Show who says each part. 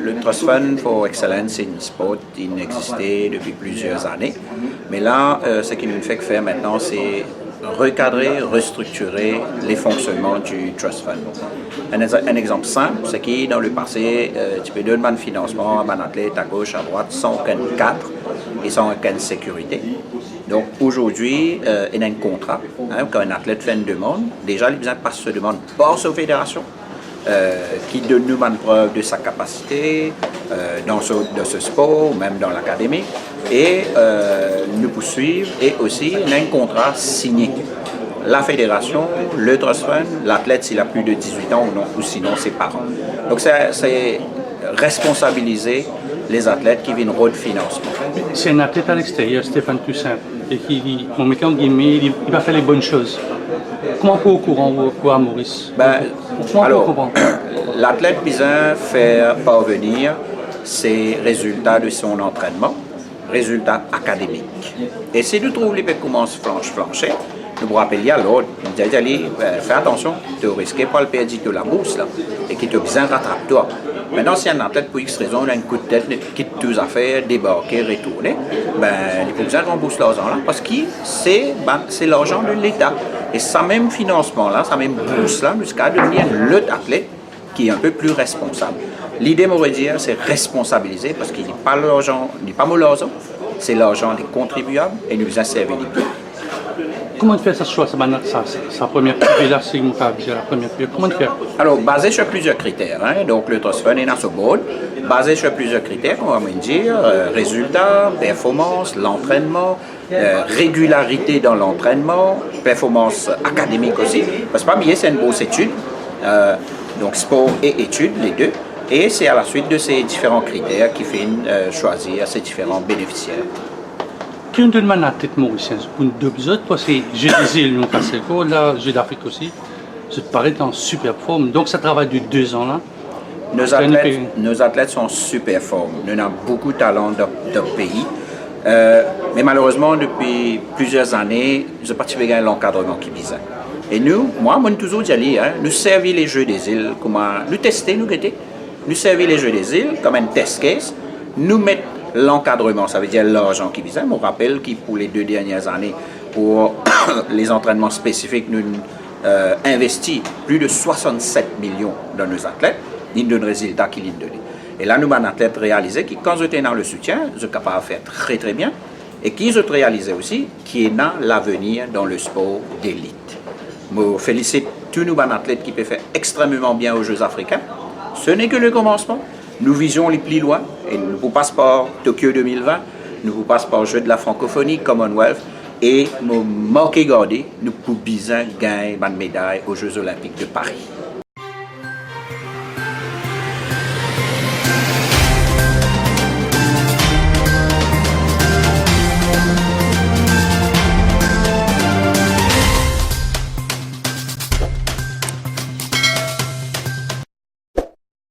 Speaker 1: Le Trust Fund for Excellence in Sport, il existait depuis plusieurs années. Mais là, ce qu'il nous fait faire maintenant, c'est recadrer, restructurer les fonctionnements du Trust Fund. Un exemple simple, c'est que dans le passé, tu peux donner un financement à un athlète à gauche, à droite, sans aucun cadre et sans aucune sécurité. Donc aujourd'hui, il y a un contrat. Quand un athlète fait une demande, déjà, il a besoin de passer cette demande par sa fédération, qui donne nous une preuve de sa capacité dans ce sport, même dans l'académie, et nous poursuivre, et aussi il y a un contrat signé. La fédération, le Trust Fund, l'athlète s'il a plus de 18 ans ou non, ou sinon ses parents. Donc c'est responsabiliser les athlètes qui viennent de financement.
Speaker 2: C'est un athlète à l'extérieur, Stéphane Toussaint, et qui dit, mon mec en guillemets, il va faire les bonnes choses. Comment on peut au courant, quoi, Maurice?
Speaker 1: Alors, l'athlète besoin faire parvenir ses résultats de son entraînement, résultats académiques. Et si nous trouvons les gens qui commencent flancher, nous vous rappelions à l'autre, nous disons, allez, fais attention, tu risques pas le perdre de la bourse, là, et qui te besoin rattrape-toi. Maintenant, si un athlète, pour X raison, il a un coup de tête, quitte toutes les affaires, débarquer, retourner, il faut besoin rembourser l'argent là, parce que c'est l'argent de l'État. Et ça même financement-là, ça même bourse-là, jusqu'à devenir l'athlète qui est un peu plus responsable. L'idée, m'aurait dire, c'est responsabiliser, parce qu'il n'est pas l'argent, il n'est pas mon argent, c'est l'argent des contribuables, et nous a servi les biens.
Speaker 2: Comment tu fais ça choix, sa première privée, là, c'est la première privée. Comment tu fais?
Speaker 1: Alors, basé sur plusieurs critères, donc le Trust Fund est dans ce board, basé sur plusieurs critères, on va dire, résultats, performance, l'entraînement, régularité dans l'entraînement, performance académique aussi, parce que parmi eux, c'est une grosse étude, donc sport et études, les deux, et c'est à la suite de ces différents critères qu'il fait choisir ces différents bénéficiaires.
Speaker 2: Qui ont demandé à tête mauricienne pour deux autres, parce que Jeux des îles, nous passé là, Jeux d'Afrique aussi, ça te paraît en super forme. Donc ça travaille de 2 ans là.
Speaker 1: Nos athlètes sont super formes. Nous avons beaucoup de talent dans le pays. Mais malheureusement, depuis plusieurs années, je participé à l'encadrement qui vise. Et nous, moi, toujours dit, nous servir les Jeux des îles, nous tester, nous servir les Jeux des îles comme un test case, nous mettre l'encadrement, ça veut dire l'argent qui vise. Je me rappelle que pour les 2 dernières années, pour les entraînements spécifiques, nous investi plus de 67 millions dans nos athlètes, ils donnent résultats qu'ils donnent. Et là, nous avons un athlète réalisé qui, quand j'étais dans le soutien, je suis capable de faire très très bien, et qui je réalisé aussi, qui est dans l'avenir dans le sport d'élite. Je félicite tous nos athlètes qui peuvent faire extrêmement bien aux Jeux africains. Ce n'est que le commencement. Nous visons les plus loin, et nous vous passons par Tokyo 2020, nous vous passons par Jeux de la francophonie, Commonwealth, et nous marquons garder, nous pouvons bien gagner une médaille aux Jeux olympiques de Paris.